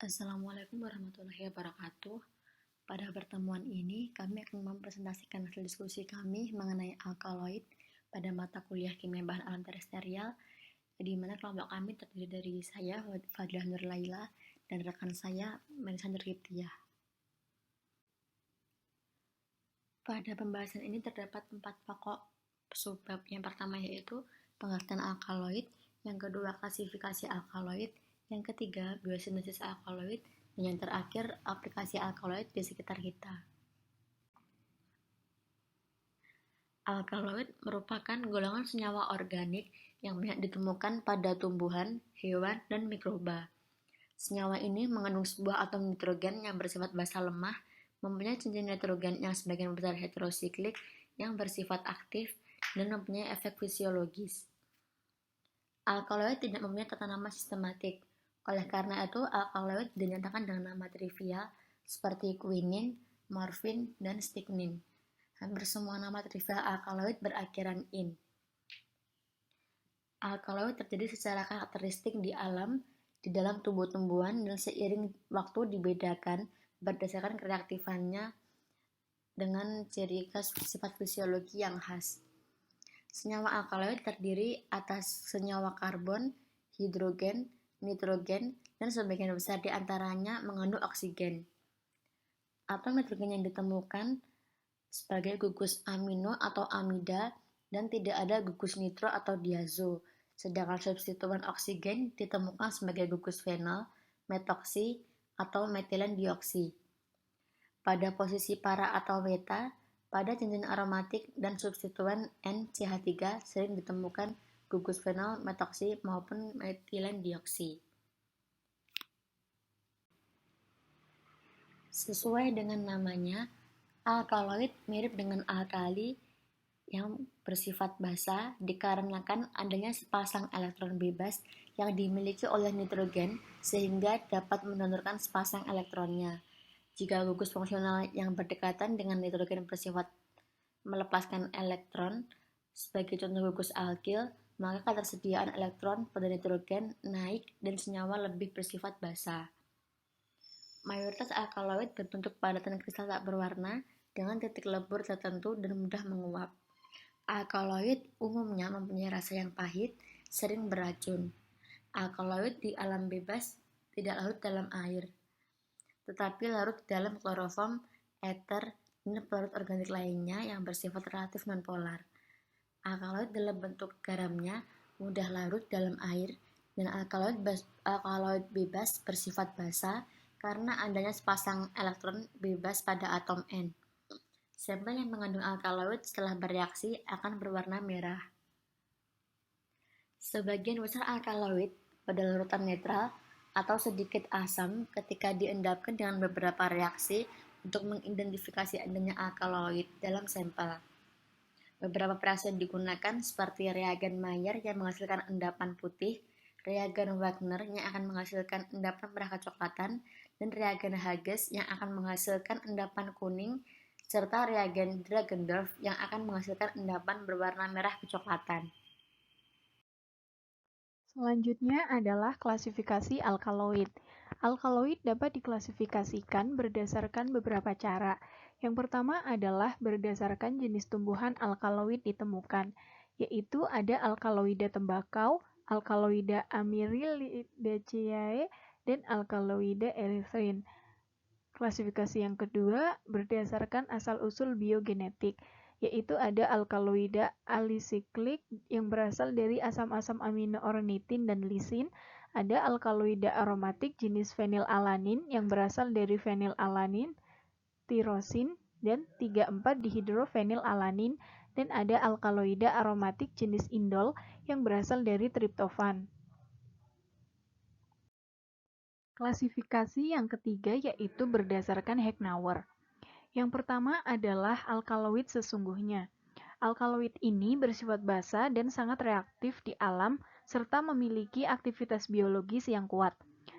Assalamualaikum warahmatullahi wabarakatuh. Pada pertemuan ini, kami akan mempresentasikan hasil diskusi kami mengenai alkaloid pada mata kuliah kimia bahan alam terestrial, di mana kelompok kami terdiri dari saya, Fadlilah Nurlaila, dan rekan saya, Melisa Nurhiptiah. Pada pembahasan ini terdapat 4 pokok subbab. Yang pertama yaitu pengertian alkaloid, yang kedua klasifikasi alkaloid, yang ketiga biosintesis alkaloid, dan yang terakhir aplikasi alkaloid di sekitar kita. Alkaloid merupakan golongan senyawa organik yang banyak ditemukan pada tumbuhan, hewan, dan mikroba. Senyawa ini mengandung sebuah atom nitrogen yang bersifat basa lemah, mempunyai cincin nitrogen yang sebagian besar heterosiklik yang bersifat aktif, dan mempunyai efek fisiologis. Alkaloid tidak mempunyai tata nama sistematik. Oleh karena itu, alkaloid dinyatakan dengan nama trivial seperti quinin, morfin, dan strychnine. Hampir semua nama trivial alkaloid berakhiran in. Alkaloid terjadi secara karakteristik di alam, di dalam tumbuh-tumbuhan, dan seiring waktu dibedakan berdasarkan kereaktifannya dengan ciri khas sifat fisiologi yang khas. Senyawa alkaloid terdiri atas senyawa karbon, hidrogen, nitrogen, dan sebagian besar di antaranya mengandung oksigen. Atom nitrogen yang ditemukan sebagai gugus amino atau amida dan tidak ada gugus nitro atau diazo, sedangkan substituen oksigen ditemukan sebagai gugus fenol, metoksi, atau metilen dioksi. Pada posisi para atau beta, pada cincin aromatik dan substituen NCH3 sering ditemukan gugus fenol, metoksi, maupun metilen dioksi. Sesuai dengan namanya, alkaloid mirip dengan alkali yang bersifat basa dikarenakan adanya sepasang elektron bebas yang dimiliki oleh nitrogen sehingga dapat mendonorkan sepasang elektronnya. Jika gugus fungsional yang berdekatan dengan nitrogen bersifat melepaskan elektron, sebagai contoh gugus alkil, maka ketersediaan elektron pada nitrogen naik dan senyawa lebih bersifat basa. Mayoritas alkaloid berbentuk padatan kristal tak berwarna dengan titik lebur tertentu dan mudah menguap. Alkaloid umumnya mempunyai rasa yang pahit, sering beracun. Alkaloid di alam bebas tidak larut dalam air, tetapi larut dalam kloroform, ether, dan pelarut organik lainnya yang bersifat relatif nonpolar. Alkaloid dalam bentuk garamnya mudah larut dalam air, dan alkaloid bebas bersifat basa karena adanya sepasang elektron bebas pada atom N. Sampel yang mengandung alkaloid setelah bereaksi akan berwarna merah. Sebagian besar alkaloid pada larutan netral atau sedikit asam ketika diendapkan dengan beberapa reaksi untuk mengidentifikasi adanya alkaloid dalam sampel. Beberapa reaksi digunakan seperti reagen Mayer yang menghasilkan endapan putih, reagen Wagner yang akan menghasilkan endapan merah kecoklatan, dan reagen Hages yang akan menghasilkan endapan kuning, serta reagen Dragendorf yang akan menghasilkan endapan berwarna merah kecoklatan. Selanjutnya adalah klasifikasi alkaloid. Alkaloid dapat diklasifikasikan berdasarkan beberapa cara. Yang pertama adalah berdasarkan jenis tumbuhan alkaloid ditemukan, yaitu ada alkaloida tembakau, alkaloida Amyrillaceae, dan alkaloida erythrin. Klasifikasi yang kedua berdasarkan asal-usul biogenetik, yaitu ada alkaloida alisiklik yang berasal dari asam-asam amino ornitin dan lisin, ada alkaloida aromatik jenis fenilalanin yang berasal dari fenilalanin, tirosin, dan 3,4 dihidrofenilalanin, dan ada alkaloida aromatik jenis indol yang berasal dari triptofan. Klasifikasi yang ketiga yaitu berdasarkan Hecknauer. Yang pertama adalah alkaloid sesungguhnya. Alkaloid ini bersifat basa dan sangat reaktif di alam serta memiliki aktivitas biologis yang kuat.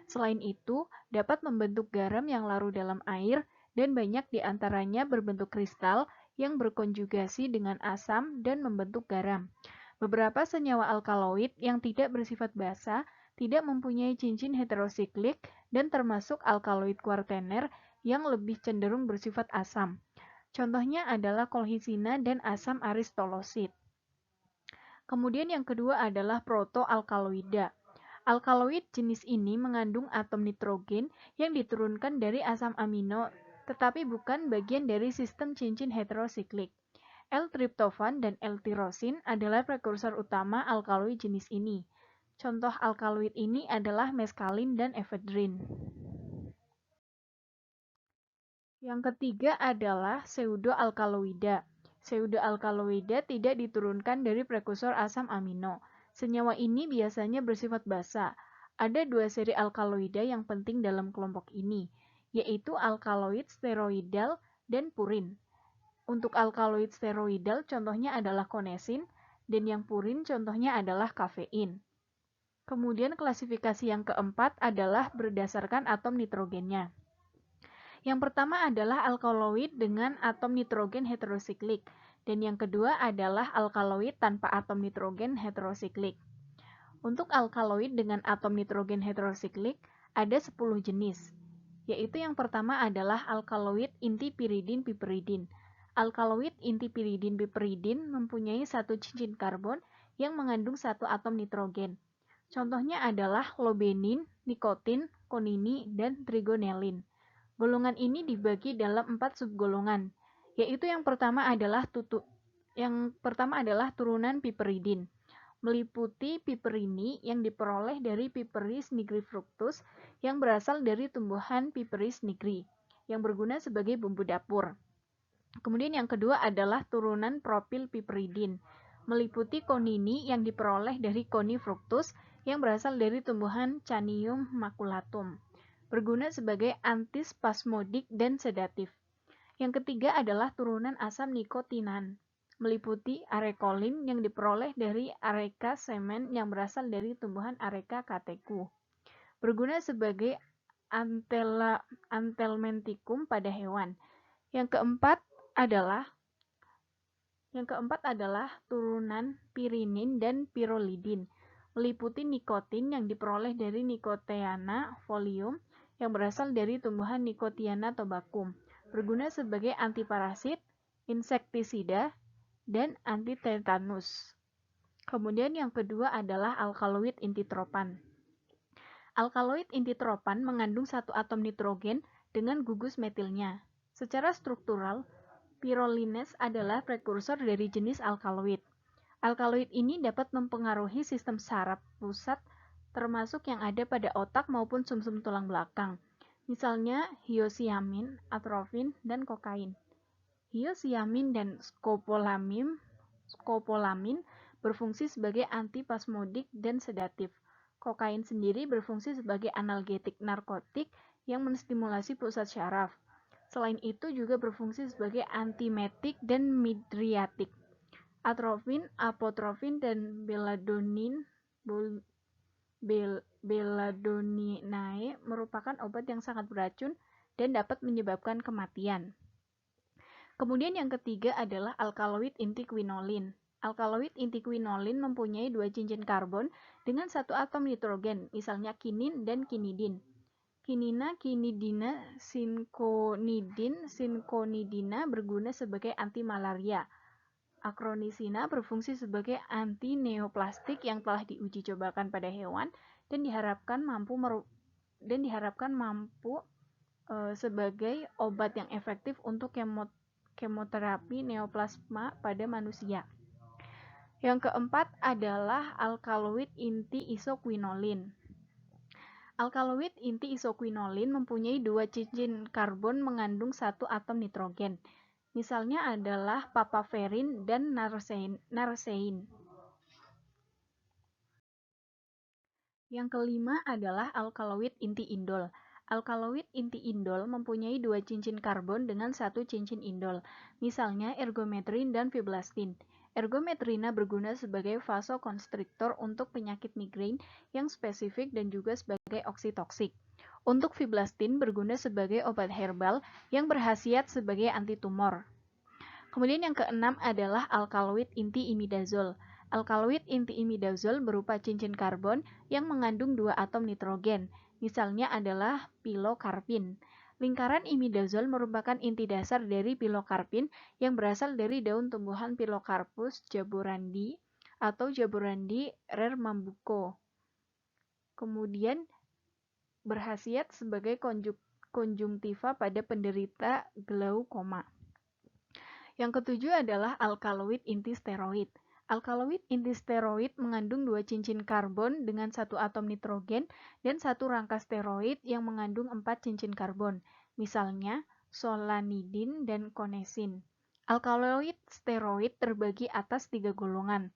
Selain itu, dapat membentuk garam yang larut dalam air dan banyak di antaranya berbentuk kristal yang berkonjugasi dengan asam dan membentuk garam. Beberapa senyawa alkaloid yang tidak bersifat basa tidak mempunyai cincin heterosiklik, dan termasuk alkaloid kuartener yang lebih cenderung bersifat asam. Contohnya adalah kolhisina dan asam aristolosid. Kemudian yang kedua adalah protoalkaloida. Alkaloid jenis ini mengandung atom nitrogen yang diturunkan dari asam amino, tetapi bukan bagian dari sistem cincin heterosiklik. L-triptofan dan L-tirosin adalah prekursor utama alkaloid jenis ini. Contoh alkaloid ini adalah meskalin dan efedrin. Yang ketiga adalah pseudoalkaloida. Pseudoalkaloida tidak diturunkan dari prekursor asam amino. Senyawa ini biasanya bersifat basa. Ada dua seri alkaloida yang penting dalam kelompok ini, yaitu alkaloid steroidal dan purin. Untuk alkaloid steroidal contohnya adalah konesin, dan yang purin contohnya adalah kafein. Kemudian klasifikasi yang keempat adalah berdasarkan atom nitrogennya. Yang pertama adalah alkaloid dengan atom nitrogen heterosiklik, dan yang kedua adalah alkaloid tanpa atom nitrogen heterosiklik. Untuk alkaloid dengan atom nitrogen heterosiklik ada 10 jenis, yaitu yang pertama adalah alkaloid inti piridin piperidin. Alkaloid inti piridin piperidin mempunyai satu cincin karbon yang mengandung satu atom nitrogen. Contohnya adalah lobenin, nikotin, konini, dan trigonelin. Golongan ini dibagi dalam 4 subgolongan, yaitu yang pertama adalah turunan piperidin, meliputi piperini yang diperoleh dari Piperis nigrifructus yang berasal dari tumbuhan Piperis nigri, yang berguna sebagai bumbu dapur. Kemudian yang kedua adalah turunan propil piperidin, meliputi konini yang diperoleh dari Conifructus yang berasal dari tumbuhan Chanium maculatum, berguna sebagai antispasmodik dan sedatif. Yang ketiga adalah turunan asam nikotinan, meliputi arekolin yang diperoleh dari Areca semen yang berasal dari tumbuhan Areca catechu, berguna sebagai antelmenticum pada hewan. Yang keempat adalah turunan pirinin dan pirolidin, meliputi nikotin yang diperoleh dari Nicotiana folium yang berasal dari tumbuhan Nicotiana tobacum, berguna sebagai antiparasit, insektisida, dan antitetanus. Kemudian yang kedua adalah alkaloid intitropan. Alkaloid intitropan mengandung satu atom nitrogen dengan gugus metilnya. Secara struktural, pyrrolines adalah prekursor dari jenis alkaloid. Alkaloid ini dapat mempengaruhi sistem saraf pusat termasuk yang ada pada otak maupun sumsum tulang belakang. Misalnya hyoscyamin, atrofin, dan kokain. Hyoscyamin dan scopolamin berfungsi sebagai antipasmodik dan sedatif. Kokain sendiri berfungsi sebagai analgetik narkotik yang menstimulasi pusat syaraf. Selain itu juga berfungsi sebagai antiemetik dan midriatik. Atrofin, apotrofin, dan beladoninae merupakan obat yang sangat beracun dan dapat menyebabkan kematian. Kemudian yang ketiga adalah alkaloid inti quinolin. Alkaloid inti quinolin mempunyai dua cincin karbon dengan satu atom nitrogen, misalnya kinin dan kinidin. Kinina, kinidina, sinkonidin, sinkonidina berguna sebagai anti-malaria. Akronisina berfungsi sebagai anti-neoplastik yang telah diuji cobakan pada hewan dan diharapkan mampu sebagai obat yang efektif untuk kemoterapi neoplasma pada manusia. Yang keempat adalah alkaloid inti isoquinolin. Alkaloid inti isoquinolin mempunyai dua cincin karbon mengandung satu atom nitrogen. Misalnya adalah papaverin dan narsein. Yang kelima adalah alkaloid inti indol. Alkaloid inti indol mempunyai dua cincin karbon dengan satu cincin indol. Misalnya ergometrin dan fiblastin. Ergometrina berguna sebagai vasokonstriktor untuk penyakit migrain yang spesifik dan juga sebagai oksitoksik. Untuk fiblastin berguna sebagai obat herbal yang berkhasiat sebagai antitumor. Kemudian yang keenam adalah alkaloid inti imidazol. Alkaloid inti imidazol berupa cincin karbon yang mengandung 2 atom nitrogen. Misalnya adalah pilokarpin. Lingkaran imidazol merupakan inti dasar dari pilokarpin yang berasal dari daun tumbuhan Pilocarpus jaborandi atau Jaborandi rare-mambuko. Kemudian berkhasiat sebagai konjungtiva pada penderita glaukoma. Yang ketujuh adalah alkaloid inti steroid. Alkaloid inti steroid mengandung 2 cincin karbon dengan 1 atom nitrogen dan 1 rangka steroid yang mengandung 4 cincin karbon, misalnya solanidin dan konesin. Alkaloid steroid terbagi atas 3 golongan,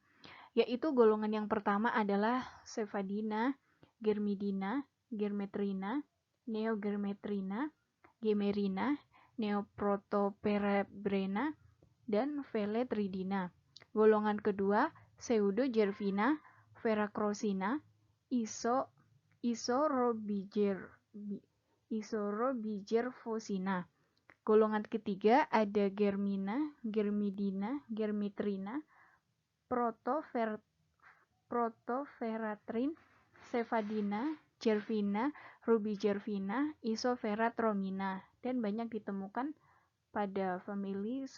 yaitu golongan yang pertama adalah cefadina, germidina, germetrina, neogermetrina, gemerina, neoprotoperebrina, dan veletridina. Golongan kedua, pseudogervina, veracrosina, isorobigerfosina. Golongan ketiga ada germina, germidina, germitrina, protoferatrin, cefadina, gervina, rubigervina, isoveratromina, dan banyak ditemukan pada famili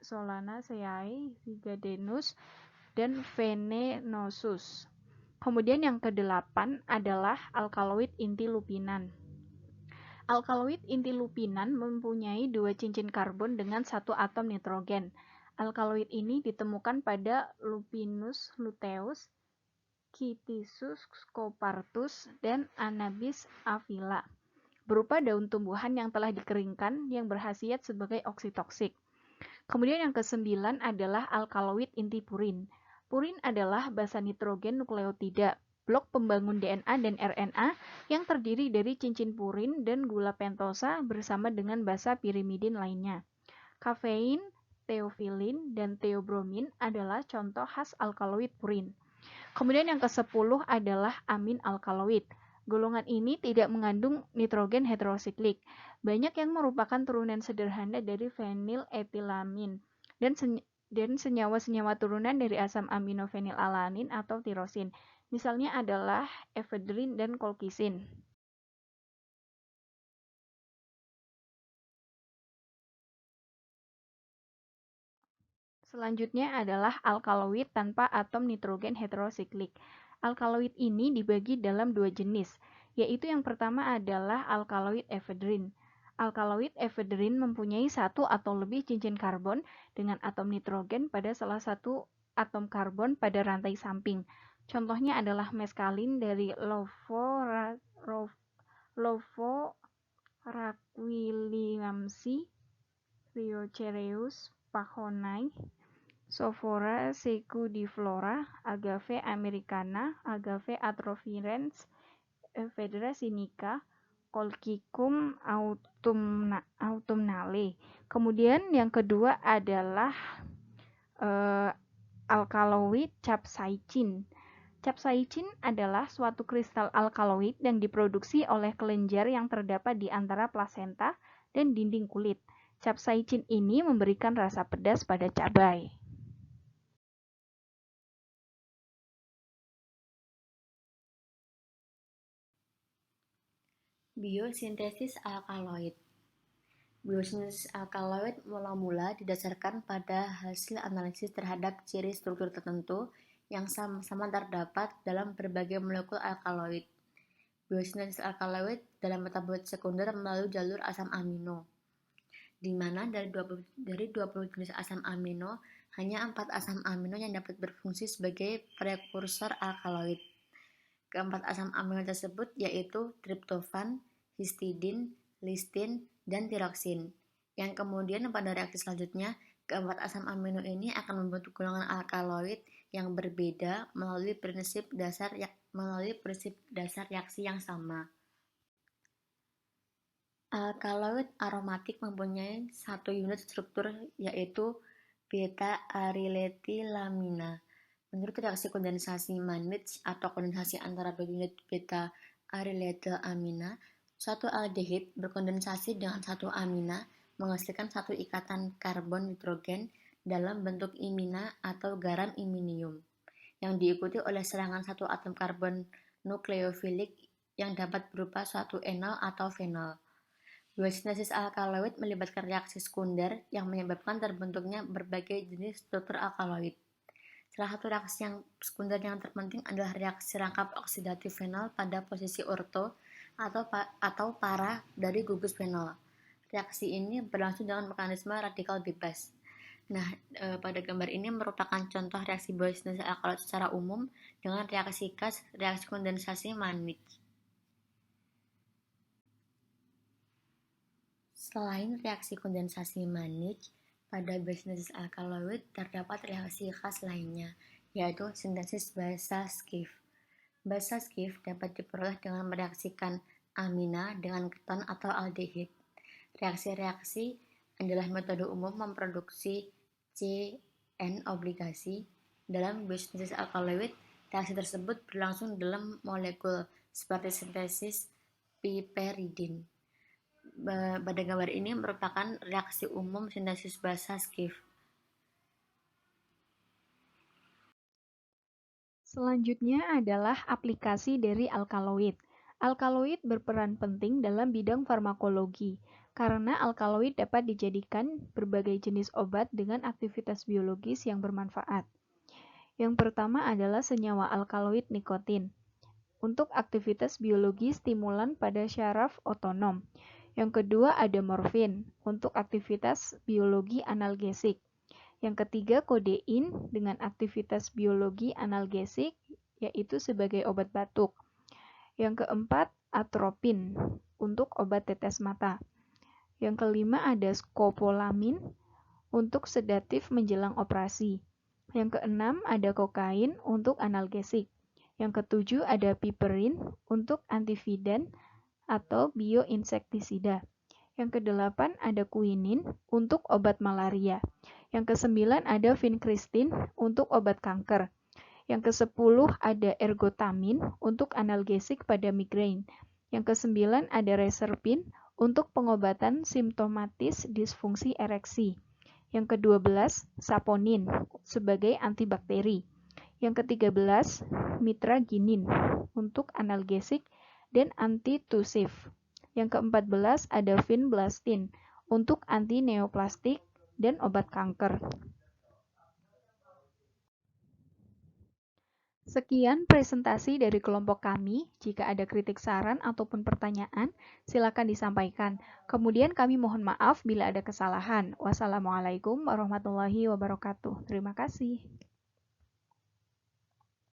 Solanaceae, Zigadenus, dan Venenosus. Kemudian yang kedelapan adalah alkaloid inti lupinan. Alkaloid inti lupinan mempunyai 2 cincin karbon dengan 1 atom nitrogen. Alkaloid ini ditemukan pada Lupinus luteus, Chytisus scopartus, dan Anabis avila, berupa daun tumbuhan yang telah dikeringkan yang berkhasiat sebagai oksitoksik. Kemudian yang kesembilan adalah alkaloid inti purin. Purin adalah basa nitrogen nukleotida, blok pembangun DNA dan RNA yang terdiri dari cincin purin dan gula pentosa bersama dengan basa pirimidin lainnya. Kafein, teofilin, dan teobromin adalah contoh khas alkaloid purin. Kemudian yang ke-10 adalah amin alkaloid. Golongan ini tidak mengandung nitrogen heterosiklik. Banyak yang merupakan turunan sederhana dari feniletilamin dan senyawa-senyawa turunan dari asam amino fenilalanin atau tirosin. Misalnya adalah efedrin dan kolkisin. Selanjutnya adalah alkaloid tanpa atom nitrogen heterosiklik. Alkaloid ini dibagi dalam 2 jenis, yaitu yang pertama adalah alkaloid efedrin. Alkaloid efedrin mempunyai 1 atau lebih cincin karbon dengan atom nitrogen pada salah satu atom karbon pada rantai samping. Contohnya adalah meskalin dari Lophoraquilliamsi, Riocereus pachonii, Sophora secundiflora, Agave americana, Agave atrophirense, Ephedra sinica, Colchicum autumnale. Kemudian yang kedua adalah alkaloid capsaicin. Capsaicin adalah suatu kristal alkaloid yang diproduksi oleh kelenjar yang terdapat di antara plasenta dan dinding kulit. Capsaicin ini memberikan rasa pedas pada cabai. Biosintesis alkaloid. Biosintesis alkaloid mula-mula didasarkan pada hasil analisis terhadap ciri struktur tertentu yang sama-sama terdapat dalam berbagai molekul alkaloid. Biosintesis alkaloid dalam metabolit sekunder melalui jalur asam amino, di mana dari 20 jenis asam amino, hanya 4 asam amino yang dapat berfungsi sebagai prekursor alkaloid. Keempat asam amino tersebut yaitu triptofan, histidin, listin, dan tiroksin. Yang kemudian pada reaksi selanjutnya, keempat asam amino ini akan membentuk golongan alkaloid yang berbeda melalui prinsip dasar reaksi yang sama. Alkaloid aromatik mempunyai satu unit struktur yaitu beta-aryletilamina. Menurut reaksi kondensasi Mannich atau kondensasi antara dua unit beta-aryletilamina, suatu aldehid berkondensasi dengan satu amina menghasilkan satu ikatan karbon nitrogen dalam bentuk imina atau garam iminium, yang diikuti oleh serangan satu atom karbon nukleofilik yang dapat berupa suatu enol atau fenol. Biosintesis alkaloid melibatkan reaksi sekunder yang menyebabkan terbentuknya berbagai jenis struktur alkaloid. Salah satu reaksi yang sekunder yang terpenting adalah reaksi rangkap oksidatif fenol pada posisi orto atau para dari gugus fenol. Reaksi ini berlangsung dengan mekanisme radikal bebas. Nah, pada gambar ini merupakan contoh reaksi biosintesis alkaloid secara umum dengan reaksi gas, reaksi kondensasi Mannich. Selain reaksi kondensasi Mannich, pada biosintesis alkaloid terdapat reaksi khas lainnya, yaitu sintesis basa Schiff. Basa Schiff dapat diperoleh dengan mereaksikan amina dengan keton atau aldehid. Reaksi-reaksi adalah metode umum memproduksi CN obligasi. Dalam biosintesis alkaloid, reaksi tersebut berlangsung dalam molekul seperti sintesis piperidin. Pada gambar ini merupakan reaksi umum sintesis basa Schiff. Selanjutnya adalah aplikasi dari alkaloid. Alkaloid berperan penting dalam bidang farmakologi, karena alkaloid dapat dijadikan berbagai jenis obat dengan aktivitas biologis yang bermanfaat. Yang pertama adalah senyawa alkaloid nikotin, untuk aktivitas biologi stimulan pada syaraf otonom. Yang kedua ada morfin, untuk aktivitas biologi analgesik. Yang ketiga kodein dengan aktivitas biologi analgesik, yaitu sebagai obat batuk. Yang keempat atropin, untuk obat tetes mata. Yang kelima ada skopolamin, untuk sedatif menjelang operasi. Yang keenam ada kokain, untuk analgesik. Yang ketujuh ada piperin, untuk antividan atau bioinsektisida. Yang kedelapan ada quinin, untuk obat malaria. Yang kesembilan ada vincristin, untuk obat kanker. Yang kesepuluh ada ergotamin, untuk analgesik pada migrain. Yang kesembilan ada reserpin, untuk pengobatan simptomatis disfungsi ereksi. Yang ke-12 saponin, sebagai antibakteri. Yang ke-13 mitraginin, untuk analgesik dan antitusif. Yang ke-14 ada vinblastin, untuk antineoplastik dan obat kanker. Sekian presentasi dari kelompok kami. Jika ada kritik saran ataupun pertanyaan, silakan disampaikan. Kemudian kami mohon maaf bila ada kesalahan. Wassalamualaikum warahmatullahi wabarakatuh. Terima kasih.